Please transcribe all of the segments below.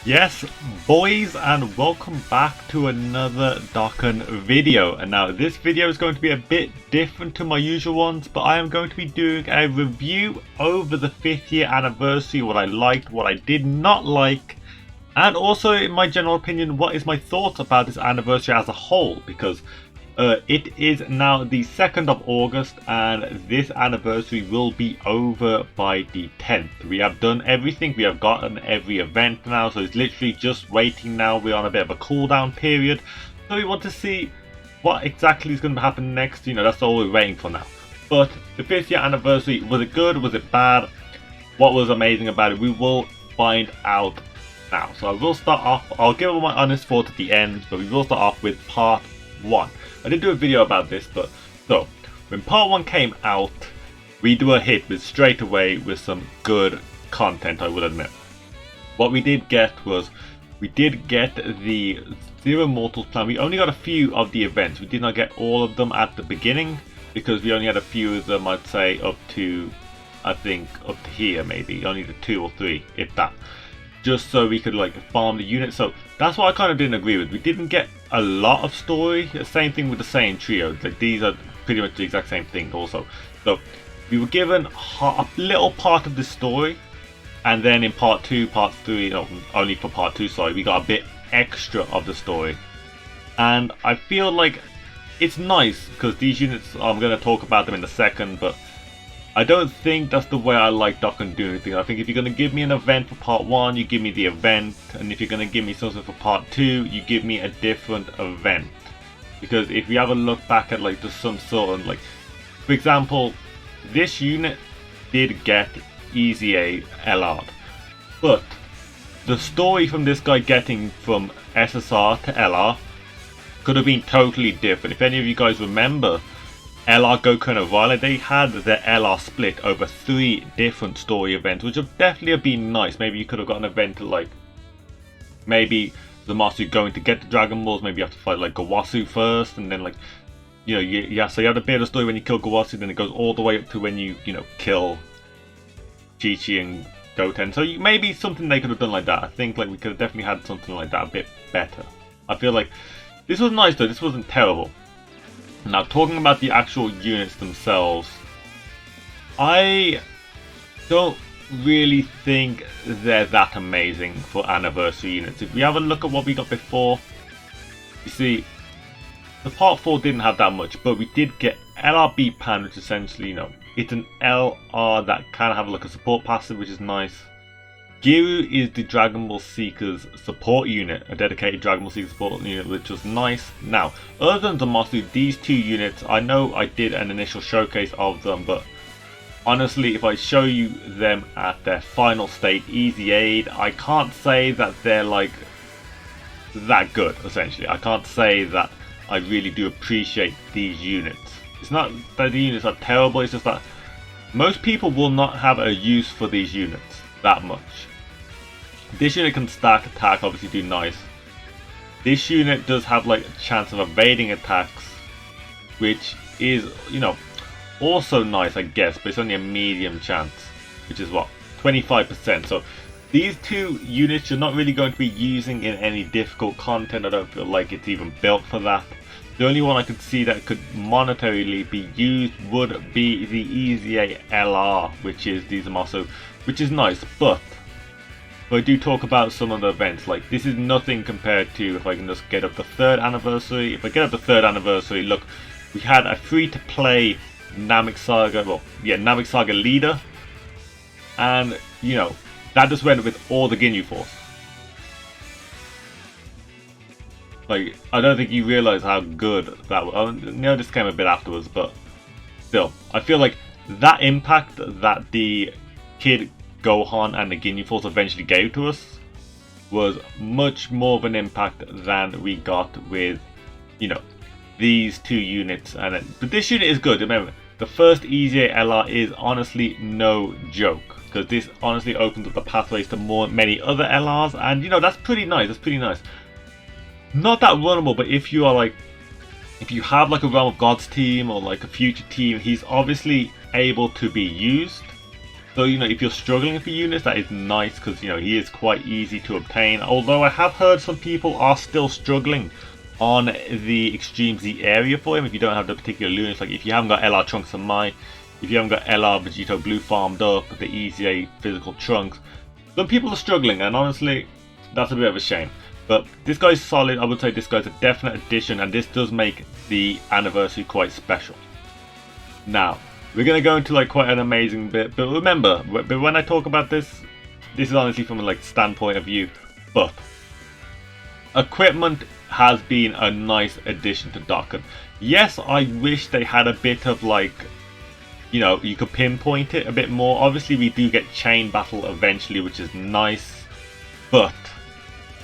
Yes, boys, and welcome back to another Dokkan video. And now this video is going to be a bit different to my usual ones, but I am going to be doing a review over the 5th year anniversary, what I liked, what I did not like, and also in my general opinion, what is my thoughts about this anniversary as a whole, because it is now the 2nd of August and this anniversary will be over by the 10th. We have done everything, we have gotten every event now, so it's literally just waiting now. We're on a bit of a cooldown period, so we want to see what exactly is going to happen next. You know, that's all we're waiting for now. But the 5th year anniversary, was it good, was it bad, what was amazing about it? We will find out now. So I will start off, I'll give my honest thoughts at the end, but we will start off with part 1. I did do a video about this, but so when part 1 came out, we were hit with straight away with some good content, I would admit. What we did get was, we did get the Zero Mortals plan. We only got a few of the events. We did not get all of them at the beginning, because we only had a few of them, I'd say up to, I think, up to here maybe. Only the 2 or 3, if that. Just so we could like farm the units. So that's what I kind of didn't agree with. We didn't get a lot of story. The same thing with the same trio. Like these are pretty much the exact same thing also. So we were given a little part of the story, and then in part 2, part 3, no, only for part 2, sorry, we got a bit extra of the story. And I feel like it's nice because these units, I'm going to talk about them in a second, but I don't think that's the way I like Dokkan doing things. I think if you're going to give me an event for part 1, you give me the event. And if you're going to give me something for part 2, you give me a different event. Because if you have a look back at like just some sort of like, for example, this unit did get Easy A LR'd. But the story from this guy getting from SSR to LR could have been totally different. If any of you guys remember, LR, Dokkan and Violet, they had their LR split over 3 different story events, which would definitely have been nice. Maybe you could have got an event like, maybe the master going to get the Dragon Balls, maybe you have to fight like Gawasu first, and then like, you know, so you have a bit of the story when you kill Gawasu, then it goes all the way up to when you know, kill Chi-Chi and Goten. So maybe something they could have done like that. I think like we could have definitely had something like that a bit better. I feel like this was nice though, this wasn't terrible. Now, talking about the actual units themselves, I don't really think they're that amazing for anniversary units. If we have a look at what we got before, you see, the part 4 didn't have that much, but we did get LRB Pan, which essentially, you know, it's an LR that kind of have like a support passive, which is nice. Giru is the Dragon Ball Seekers support unit, a dedicated Dragon Ball Seeker support unit, which was nice. Now, other than Zamasu, these 2 units, I know I did an initial showcase of them, but honestly, if I show you them at their final state, Easy Aid, I can't say that they're like that good, essentially. I can't say that I really do appreciate these units. It's not that the units are terrible, it's just that most people will not have a use for these units that much. This unit can stack attack, obviously do nice. This unit does have like a chance of evading attacks, which is, you know, also nice I guess, but it's only a medium chance, which is what, 25%. So these 2 units you're not really going to be using in any difficult content. I don't feel like it's even built for that. The only one I could see that could monetarily be used would be the Easy A LR, which is these are also, which is nice, but if I do talk about some of the events, like this is nothing compared to if I can just get up the 3rd anniversary. If I get up the 3rd anniversary, look, we had a free-to-play Namek Saga, well, yeah, Namek Saga leader, and you know, that just went with all the Ginyu Force. Like, I don't think you realize how good that was. I know this came a bit afterwards, but still, I feel like that impact that the Kid Gohan and the Ginyu Force eventually gave to us was much more of an impact than we got with, you know, these 2 units. And but this unit is good. Remember, the first Easy LR is honestly no joke, because this honestly opens up the pathways to many other LRs, and you know, that's pretty nice. That's pretty nice. Not that runnable, but if you are like, if you have like a Realm of Gods team or like a future team, he's obviously able to be used. So, you know, if you're struggling for units, that is nice because, you know, he is quite easy to obtain. Although I have heard some people are still struggling on the Extreme Z area for him if you don't have the particular units. Like if you haven't got LR Trunks and Mai, if you haven't got LR Vegito Blue farmed up, the EZA physical Trunks, some people are struggling, and honestly, that's a bit of a shame. But this guy's solid. I would say this guy's a definite addition, and this does make the anniversary quite special. Now, we're going to go into like quite an amazing bit, but remember, when I talk about this is honestly from a like standpoint of view, but equipment has been a nice addition to Dokkan. Yes, I wish they had a bit of like, you know, you could pinpoint it a bit more. Obviously, we do get chain battle eventually, which is nice, but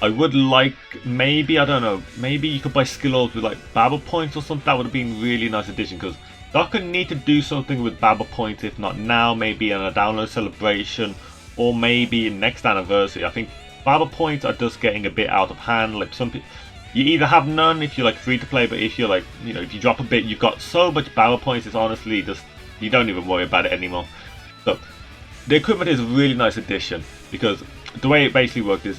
I would like, maybe, I don't know, maybe you could buy skill orbs with like Babel points or something. That would have been really nice addition, because Dokkan need to do something with Babel points, if not now, maybe in a download celebration, or maybe next anniversary. I think Babel points are just getting a bit out of hand. Like some people, you either have none if you're like free to play, but if you're like, you know, if you drop a bit, you've got so much Babel points, it's honestly just, you don't even worry about it anymore. So the equipment is a really nice addition, because the way it basically worked is,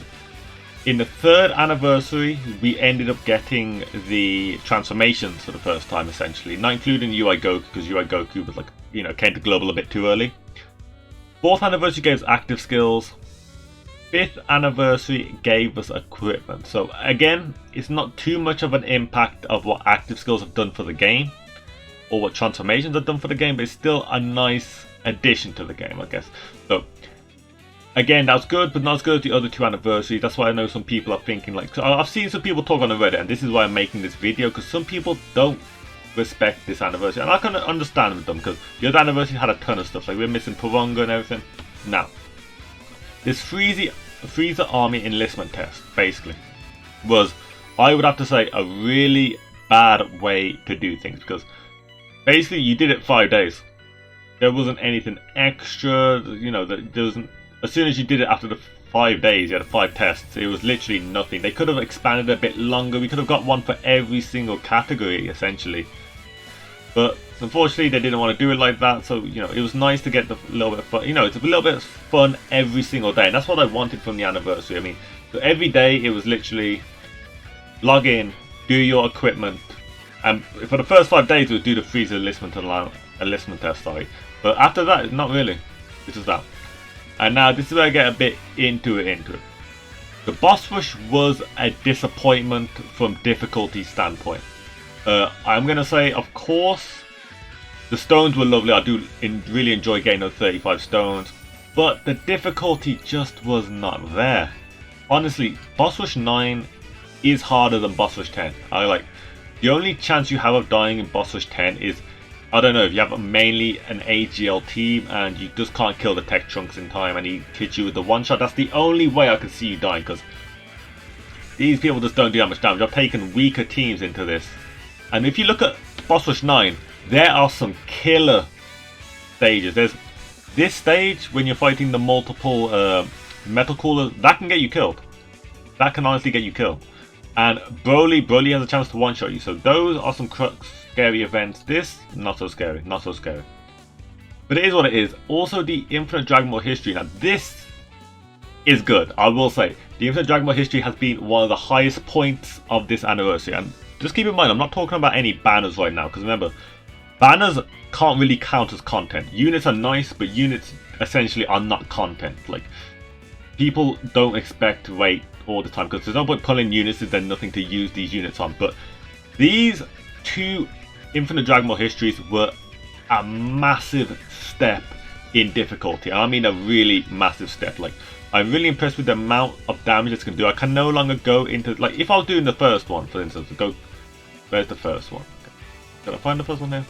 in the 3rd anniversary, we ended up getting the transformations for the first time, essentially. Not including UI Goku, because UI Goku was like, you know, came to global a bit too early. 4th anniversary gave us active skills. 5th anniversary gave us equipment. So again, it's not too much of an impact of what active skills have done for the game, or what transformations have done for the game, but it's still a nice addition to the game, I guess. So again, that was good, but not as good as the other 2 anniversaries. That's why I know some people are thinking, like, I've seen some people talk on the Reddit, and this is why I'm making this video, because some people don't respect this anniversary, and I can understand with them, because the other anniversary had a ton of stuff, like we're missing Purunga and everything. Now, this Frieza army enlistment test, basically, was, I would have to say, a really bad way to do things, because basically you did it 5 days. There wasn't anything extra, you know, there wasn't. As soon as you did it after the 5 days, you had 5 tests. It was literally nothing. They could have expanded a bit longer. We could have got one for every single category, essentially. But unfortunately, they didn't want to do it like that. So, you know, it was nice to get the little bit of fun. You know, it's a little bit of fun every single day. And that's what I wanted from the anniversary. I mean, so every day it was literally log in, do your equipment. And for the first 5 days, it would do the Frieza enlistment test, sorry. But after that, not really. This is that. And now this is where I get a bit into it. The boss rush was a disappointment from difficulty standpoint. I'm going to say, of course, the stones were lovely. I do really enjoy getting those 35 stones. But the difficulty just was not there. Honestly, boss rush 9 is harder than boss rush 10. The only chance you have of dying in boss rush 10 is, I don't know, if you have mainly an AGL team and you just can't kill the tech trunks in time and he hits you with the one shot. That's the only way I can see you dying, because these people just don't do that much damage. I've taken weaker teams into this. And if you look at boss rush 9, there are some killer stages. There's this stage when you're fighting the multiple metal coolers, that can get you killed. That can honestly get you killed. And Broly has a chance to one-shot you. So those are some scary events. This, not so scary, not so scary. But it is what it is. Also, the Infinite Dragon Ball history. Now, this is good, I will say. The Infinite Dragon Ball history has been one of the highest points of this anniversary. And just keep in mind, I'm not talking about any banners right now, because remember, banners can't really count as content. Units are nice, but units essentially are not content. Like, people don't expect to wait all the time, because there's no point pulling units if there's nothing to use these units on. But these 2 Infinite Dragon Ball histories were a massive step in difficulty, and I mean a really massive step. Like, I'm really impressed with the amount of damage it's going to do. I can no longer go into, like, if I was doing the first one, for instance, where's the first one? Okay. Did I find the first one here?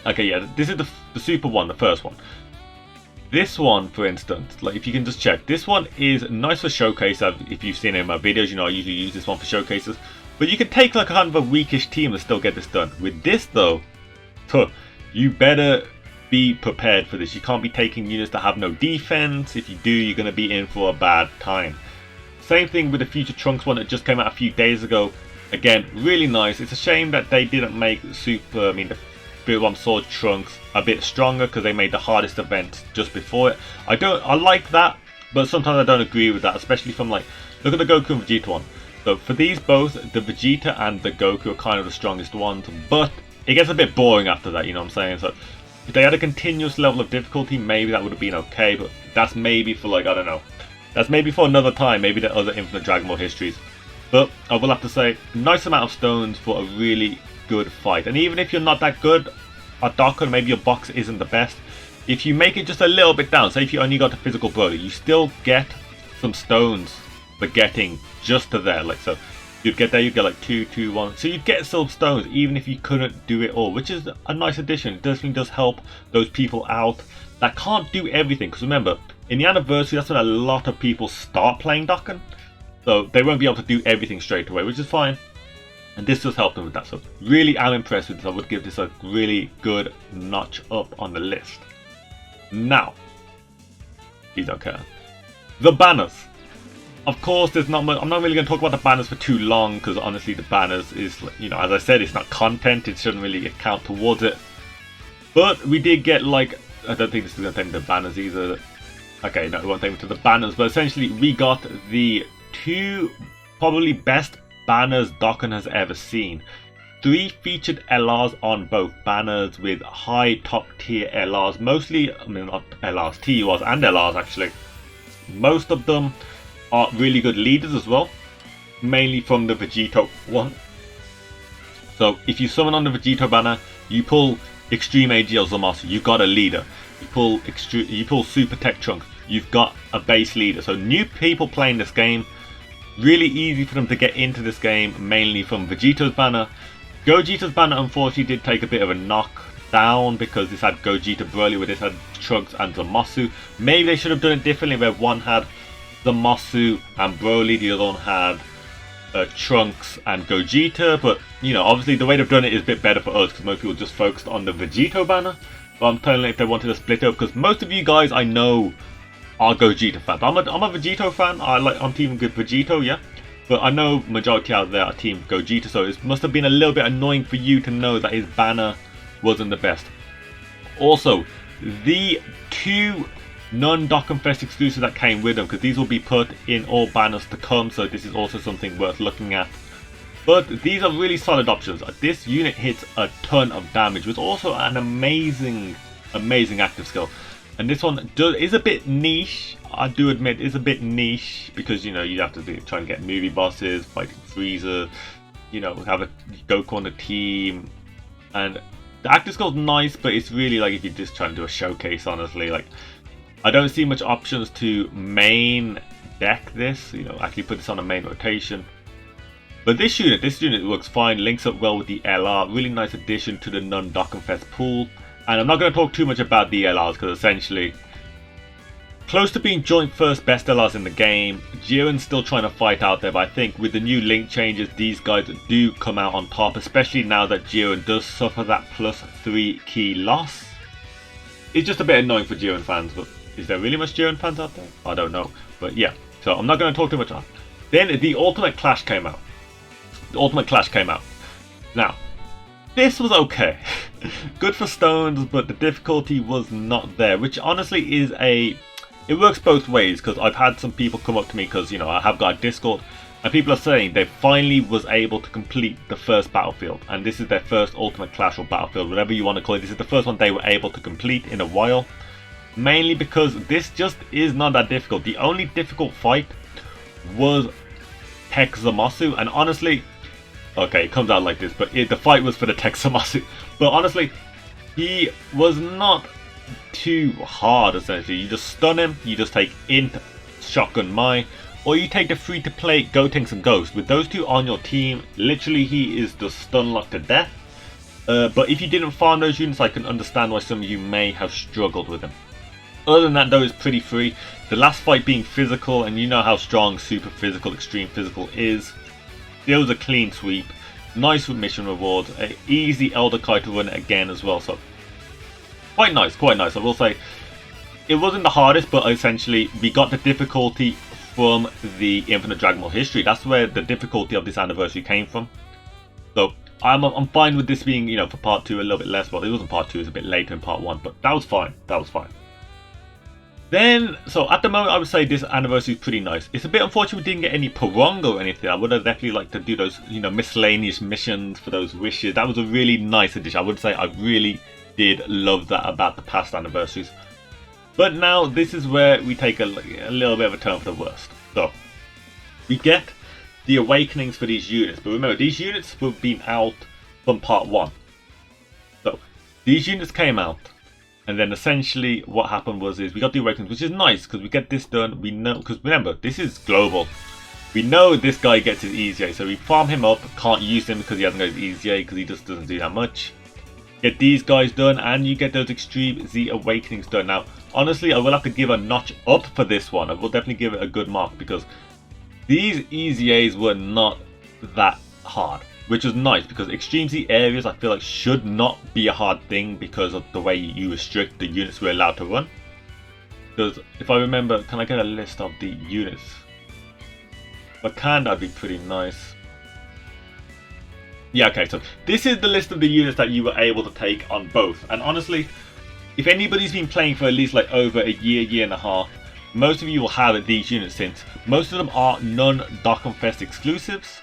Okay, yeah, this is the super one, the first one. This one, for instance, like, if you can just check, this one is nice for showcase. If you've seen it in my videos, you know I usually use this one for showcases. But you can take like a kind of a weakish team and still get this done. With this though, you better be prepared for this. You can't be taking units that have no defense. If you do, you're going to be in for a bad time. Same thing with the Future Trunks one that just came out a few days ago. Again, really nice. It's a shame that they didn't make the Spirit Bomb Sword Trunks a bit stronger because they made the hardest event just before it. I like that, but sometimes I don't agree with that, especially from like, look at the Goku and Vegeta one. So for these both, the Vegeta and the Goku are kind of the strongest ones, but it gets a bit boring after that, you know what I'm saying? So if they had a continuous level of difficulty, maybe that would have been okay, but that's maybe for like, I don't know. That's maybe for another time, maybe the other Infinite Dragon Ball histories. But I will have to say, nice amount of stones for a really good fight. And even if you're not that good at Dokkan, maybe your box isn't the best, if you make it just a little bit down, say if you only got to physical Broly, you still get some stones for getting just to there. Like, so you'd get there, you'd get like 2, 2, 1. So you'd get some stones even if you couldn't do it all, which is a nice addition. It definitely does help those people out that can't do everything. Because remember, in the anniversary, that's when a lot of people start playing Dokkan. So they won't be able to do everything straight away, which is fine. And this does help them with that. So really, I'm impressed with this. I would give this a really good notch up on the list. Now, please don't care. The banners. Of course, there's not much. I'm not really going to talk about the banners for too long because honestly, the banners is, you know, as I said, it's not content. It shouldn't really count towards it. But we did get like, I don't think this is going to take me to the banners either. Okay, no, it won't take me to the banners. But essentially, we got the 2 probably best banners Dokkan has ever seen. 3 featured LRs on both banners with high top tier LRs. Mostly, I mean not LRs, TURs and LRs actually. Most of them are really good leaders as well. Mainly from the Vegito one. So if you summon on the Vegito banner, you pull Extreme AGL Zamasu, you've got a leader. You pull Super Tech Trunks, you've got a base leader. So new people playing this game, really easy for them to get into this game, mainly from Vegito's banner. Gogeta's banner unfortunately did take a bit of a knock down because this had Gogeta Broly, where this had Trunks and Zamasu. Maybe they should have done it differently, where one had Zamasu and Broly, the other one had Trunks and Gogeta. But you know, obviously the way they've done it is a bit better for us because most people just focused on the Vegito banner. But I'm telling you, if they wanted to split up, because most of you guys I know are Gogeta fans. I'm a Vegito fan. I'm team good Vegito, yeah. But I know majority out there are team Gogeta, so it must have been a little bit annoying for you to know that his banner wasn't the best. Also, the 2 non-Dokkan Fest exclusives that came with them, because these will be put in all banners to come, so this is also something worth looking at. But these are really solid options. This unit hits a ton of damage with also an amazing active skill. And this one is a bit niche, I do admit, is a bit niche, because you know you have to try and get movie bosses, fighting Frieza, you know, have a Goku on the team, and the active skill's nice, but it's really like if you're just trying to do a showcase, honestly. Like, I don't see much options to main deck this, you know, actually put this on a main rotation. But this unit works fine, links up well with the LR, really nice addition to the non-Dokkan Fest pool. And I'm not going to talk too much about the LRs because essentially, close to being joint first best LRs in the game. Jiren's still trying to fight out there, but I think with the new link changes, these guys do come out on top, especially now that Jiren does suffer that +3 key loss. It's just a bit annoying for Jiren fans, but is there really much Jiren fans out there? I don't know. But yeah, so I'm not going to talk too much on. Then the Ultimate Clash came out. Now, this was okay. Good for stones, but the difficulty was not there, which honestly is it works both ways, because I've had some people come up to me, because you know I have got a Discord, and people are saying they finally was able to complete the first battlefield, and this is their first Ultimate Clash or battlefield, whatever you want to call it. This is the first one they were able to complete in a while, mainly because this just is not that difficult. The only difficult fight was Tech Zamasu, and honestly, okay, it comes out like this, but the fight was for the Tech Zamasu. But honestly, he was not too hard, essentially. You just stun him, you just take Int, Shotgun Mai, or you take the free-to-play Gotenks and Ghost. With those 2 on your team, literally he is just stun locked to death. But if you didn't farm those units, I can understand why some of you may have struggled with him. Other than that though, it's pretty free. The last fight being physical, and you know how strong super physical, extreme physical is. It was a clean sweep, nice with mission rewards, an easy Elder Kai to run it again as well, so quite nice. I will say it wasn't the hardest, but essentially we got the difficulty from the Infinite Dragon Ball history. That's where the difficulty of this anniversary came from. So I'm fine with this being, for part 2 a little bit less. Well, it wasn't part 2, it was a bit later in part 1, but that was fine. That was fine. Then, so at the moment, I would say this anniversary is pretty nice. It's a bit unfortunate we didn't get any Paronga or anything. I would have definitely liked to do those, miscellaneous missions for those wishes. That was a really nice addition. I would say I really did love that about the past anniversaries. But now, this is where we take a little bit of a turn for the worst. So, we get the awakenings for these units. But remember, these units have been out from part 1. So, these units came out. And then essentially what happened is we got the awakenings, which is nice because we get this done. We know, because remember, this is global. We know this guy gets his EZA, so we farm him up. Can't use him because he hasn't got his EZA because he just doesn't do that much. Get these guys done and you get those Extreme Z awakenings done. Now, honestly, I will have to give a notch up for this one. I will definitely give it a good mark because these EZAs were not that hard. Which was nice because Extreme Z areas I feel like should not be a hard thing because of the way you restrict the units we're allowed to run. Because if I remember, can I get a list of the units? If I can, that'd be pretty nice. Yeah, okay, so this is the list of the units that you were able to take on both. And honestly, if anybody's been playing for at least like over a year and a half, most of you will have these units since most of them are non-Dokkan Fest exclusives.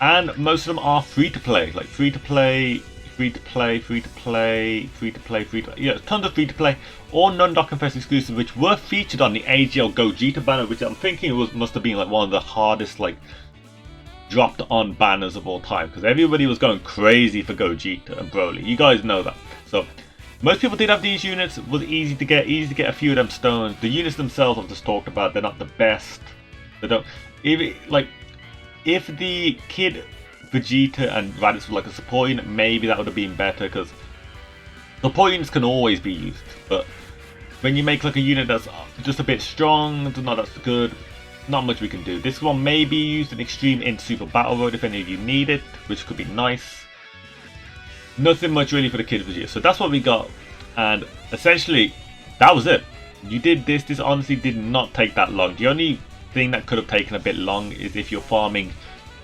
And most of them are free to play, like free to play, yeah, tons of free to play, or non-Dokkan Fest exclusive, which were featured on the AGL Gogeta banner, which I'm thinking must have been like one of the hardest like dropped on banners of all time, because everybody was going crazy for Gogeta and Broly. You guys know that. So most people did have these units. It was easy to get a few of them stones. The units themselves I've just talked about, they're not the best. They don't even like. If the Kid, Vegeta and Raditz were like a support unit, maybe that would have been better because support units can always be used. But when you make like a unit that's just a bit strong, not that good, not much we can do. This one may be used in Extreme in Super Battle Road if any of you need it, which could be nice. Nothing much really for the Kid Vegeta. So that's what we got. And essentially, that was it. You did this. This honestly did not take that long. The only thing that could have taken a bit long is if you're farming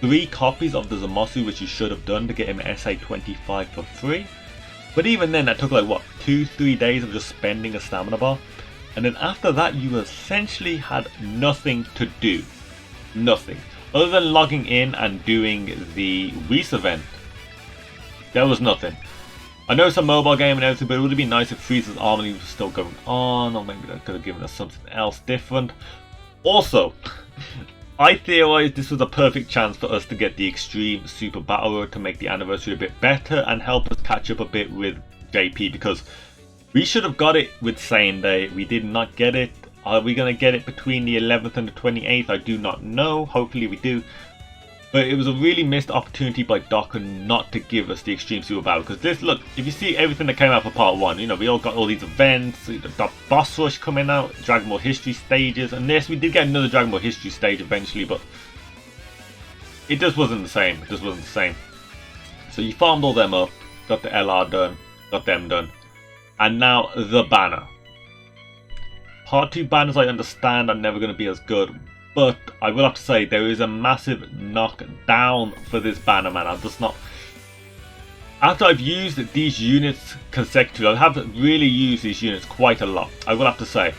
3 copies of the Zamasu, which you should have done to get him SA25 for free. But even then, that took like what, 2-3 days of just spending a stamina bar, and then after that you essentially had nothing to do. Nothing other than logging in and doing the Whis event. There was nothing. I know it's a mobile game and everything, but it would have been nice if Frieza's Army was still going on, or maybe that could have given us something else different. Also, I theorized this was a perfect chance for us to get the Extreme Super Battle Road to make the anniversary a bit better and help us catch up a bit with JP, because we should have got it with same day. We did not get it. Are we going to get it between the 11th and the 28th? I do not know. Hopefully we do. But it was a really missed opportunity by Dokkan not to give us the Extreme Super Battle. Because this, look, if you see everything that came out for part 1, we all got all these events, the Boss Rush coming out, Dragon Ball History stages, and yes, we did get another Dragon Ball History stage eventually, but it just wasn't the same. It just wasn't the same. So you farmed all them up, got the LR done, got them done, and now the banner. Part 2 banners, I understand, are never going to be as good. But I will have to say there is a massive knockdown for this banner, man. I'm just not. After I've used these units consecutively, I have really used these units quite a lot. I will have to say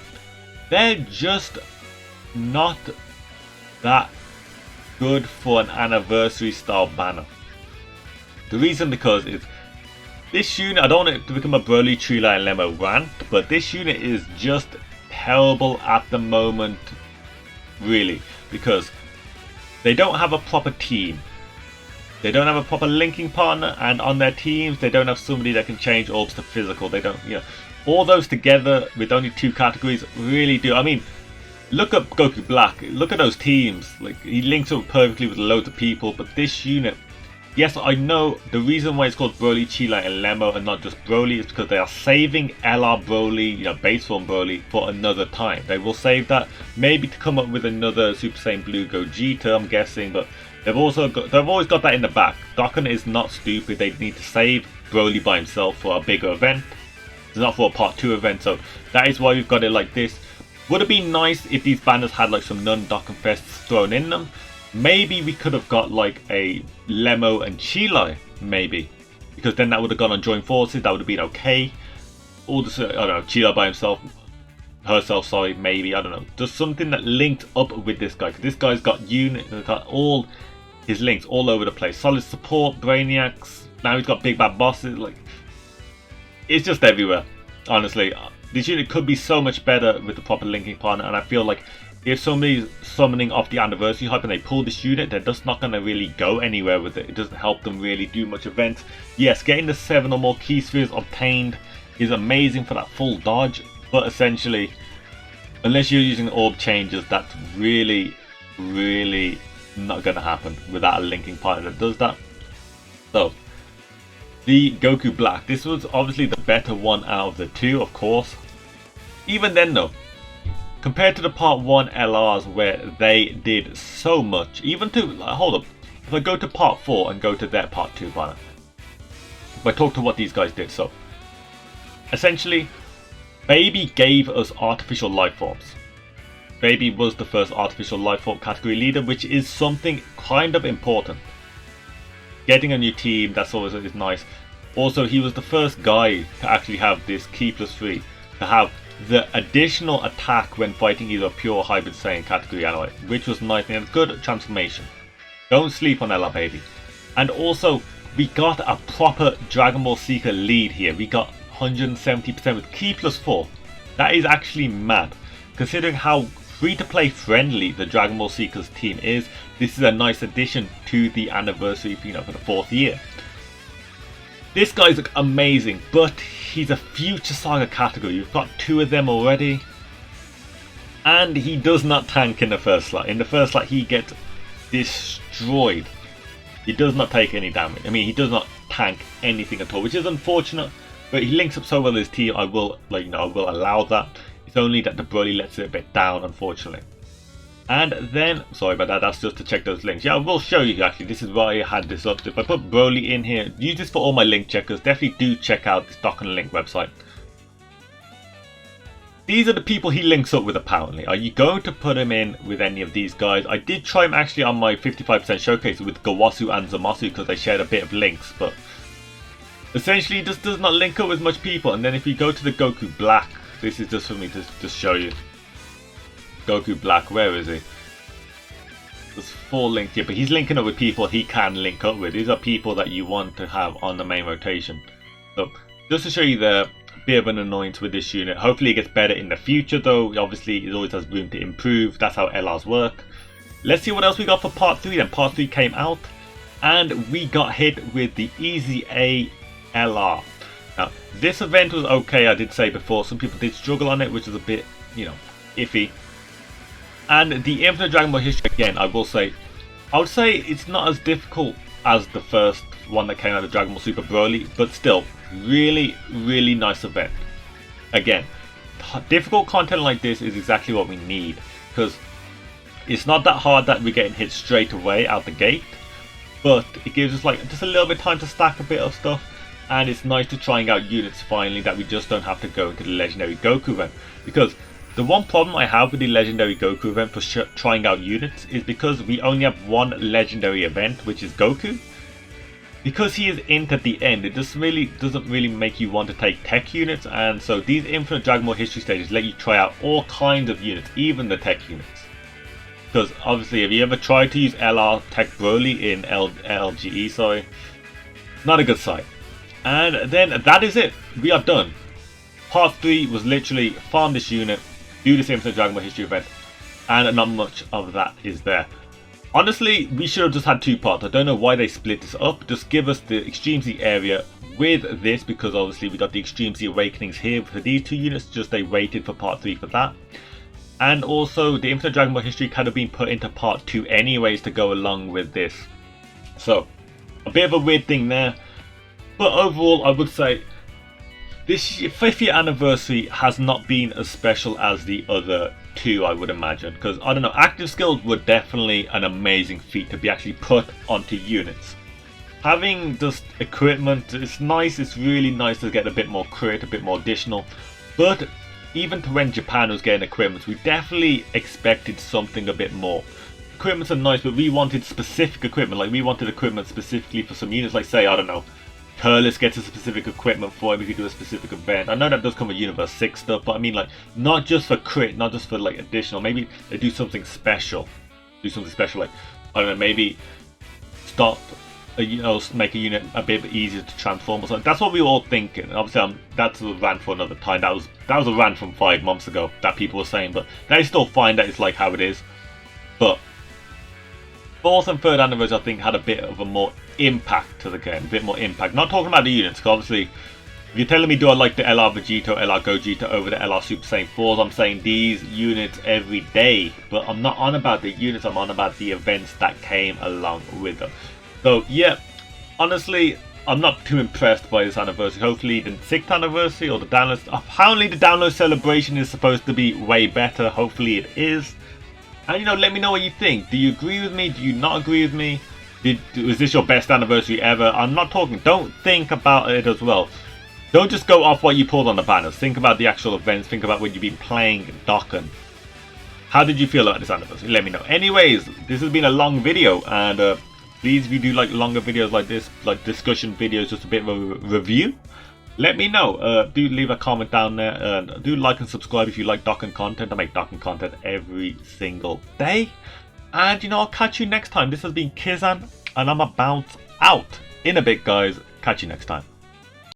they're just not that good for an anniversary style banner. The reason because is this unit. I don't want it to become a Broly, Trila, and Lemo rant, but this unit is just terrible at the moment. Really, because they don't have a proper team. They don't have a proper linking partner, and on their teams they don't have somebody that can change orbs to physical. They don't, all those together with only 2 categories really do. I mean, look at Goku Black. Look at those teams. Like, he links up perfectly with loads of people, but this unit, yes, I know the reason why it's called Broly, Chila, and Lemo and not just Broly is because they are saving LR Broly, base form Broly, for another time. They will save that, maybe to come up with another Super Saiyan Blue Gogeta, I'm guessing, but they've always got that in the back. Dokkan is not stupid. They need to save Broly by himself for a bigger event. It's not for a part 2 event, so that is why we've got it like this. Would have been nice if these banners had like some non-Dokkan Fests thrown in them. Maybe we could have got like a Lemo and Chilai maybe. Because then that would have gone on joint forces, that would have been okay. Or just, I don't know, Cheetah by himself, herself, sorry, maybe, I don't know. Just something that linked up with this guy. Because this guy's got got all his links all over the place. Solid support, Brainiacs, now he's got big bad bosses, like, it's just everywhere, honestly. This unit could be so much better with the proper linking partner, and I feel like if somebody's summoning off the anniversary hype and they pull this unit, they're just not going to really go anywhere with it. It doesn't help them really do much events. Yes, getting the 7 or more key spheres obtained is amazing for that full dodge, but essentially, unless you're using orb changes, that's really, really not going to happen without a linking partner that does that. So, the Goku Black, this was obviously the better one out of the two, of course. Even then though, compared to the part 1 LRs where they did so much, even to, hold up, if I go to part 4 and go to their part 2 banner, if I talk to what these guys did, so, essentially, Baby gave us artificial life forms. Baby was the first artificial life form category leader, which is something kind of important. Getting a new team, that's always is nice. Also, he was the first guy to actually have this Ki +3, to have the additional attack when fighting either a pure or hybrid Saiyan category ally, which was nice and a good transformation. Don't sleep on LR Baby. And also, we got a proper Dragon Ball Seeker lead here. We got 170% with Ki +4. That is actually mad. Considering how free-to-play friendly the Dragon Ball Seekers team is, this is a nice addition to the anniversary, for the 4th year. This guy's amazing, but he's a Future Saga category. You've got 2 of them already. And he does not tank in the first slot. In the first slot, he gets destroyed. He does not take any damage. I mean, he does not tank anything at all, which is unfortunate. But he links up so well with his team, I will, I will allow that. It's only that the Broly lets it a bit down, unfortunately. And then, sorry about that, that's just to check those links. Yeah, I will show you actually, this is why I had this up. If I put Broly in here, use this for all my link checkers, definitely do check out this Dokkan link website. These are the people he links up with apparently. Are you going to put him in with any of these guys? I did try him actually on my 55% showcase with Gawasu and Zamasu because they shared a bit of links, but essentially he just does not link up with much people. And then if you go to the Goku Black, this is just for me to just show you. Goku Black, where is he? There's 4 links here, but he's linking up with people he can link up with. These are people that you want to have on the main rotation. So, just to show you the bit of an annoyance with this unit. Hopefully it gets better in the future though. Obviously it always has room to improve. That's how LRs work. Let's see what else we got for part 3 then. Part 3 came out and we got hit with the Easy A LR. Now, this event was okay, I did say before. Some people did struggle on it, which is a bit, iffy. And the Infinite Dragon Ball history, again, I would say it's not as difficult as the first one that came out of Dragon Ball Super Broly, but still, really, really nice event. Again, difficult content like this is exactly what we need, because it's not that hard that we're getting hit straight away out the gate, but it gives us just a little bit of time to stack a bit of stuff. And it's nice to trying out units finally that we just don't have to go into the Legendary Goku event. Because the one problem I have with the Legendary Goku event for trying out units is because we only have one Legendary event, which is Goku. Because he is Int at the end, it just really doesn't really make you want to take tech units. And so these Infinite Dragon Ball history stages let you try out all kinds of units, even the tech units. Because obviously, if you ever tried to use LR Tech Broly in LGE, sorry, not a good sight. And then that is it. We are done. Part 3 was literally farm this unit, do the Infinite Dragon Ball history event, and not much of that is there. Honestly, we should have just had 2 parts. I don't know why they split this up. Just give us the Extreme Z area with this, because obviously we got the Extreme Z Awakenings here for these 2 units. Just they waited for part 3 for that. And also the Infinite Dragon Ball history kind of been put into part 2 anyways to go along with this. So, a bit of a weird thing there. But overall, I would say this 5th year anniversary has not been as special as the other 2, I would imagine. Because, I don't know, active skills were definitely an amazing feat to be actually put onto units. Having just equipment, it's nice, it's really nice to get a bit more crit, a bit more additional. But even to when Japan was getting equipment, we definitely expected something a bit more. equipments are nice, but we wanted specific equipment. Like, we wanted equipment specifically for some units. Like, say, I don't know, Turles gets a specific equipment for him if you do a specific event. I know that does come with Universe 6 stuff, but I mean, like, not just for crit, not just for, like, additional. Maybe they do something special. Do something special, like, I don't know, maybe stop, make a unit a bit easier to transform or something. That's what we were all thinking. And obviously, that's a rant for another time. That was a rant from 5 months ago that people were saying, but they still find that it's like how it is. But 4th and 3rd anniversary, I think, had a bit of a more impact to the game, a bit more impact. Not talking about the units, because obviously, if you're telling me do I like the LR Vegito, LR Gogeta over the LR Super Saiyan 4s, I'm saying these units every day. But I'm not on about the units, I'm on about the events that came along with them. So yeah, honestly, I'm not too impressed by this anniversary. Hopefully the 6th anniversary or the download, apparently the download celebration is supposed to be way better. Hopefully it is. And let me know what you think. Do you agree with me? Do you not agree with me? Was this your best anniversary ever? I'm not talking, don't think about it as well. Don't just go off what you pulled on the banners. Think about the actual events. Think about when you've been playing Dokkan. How did you feel about this anniversary? Let me know. Anyways, this has been a long video, and please, if you do like longer videos like this, like discussion videos, just a bit of a review, let me know. Do leave a comment down there, and do like and subscribe if you like Dokkan content. I make Dokkan content every single day. And I'll catch you next time. This has been Kizan, and I'm a bounce out. In a bit, guys. Catch you next time.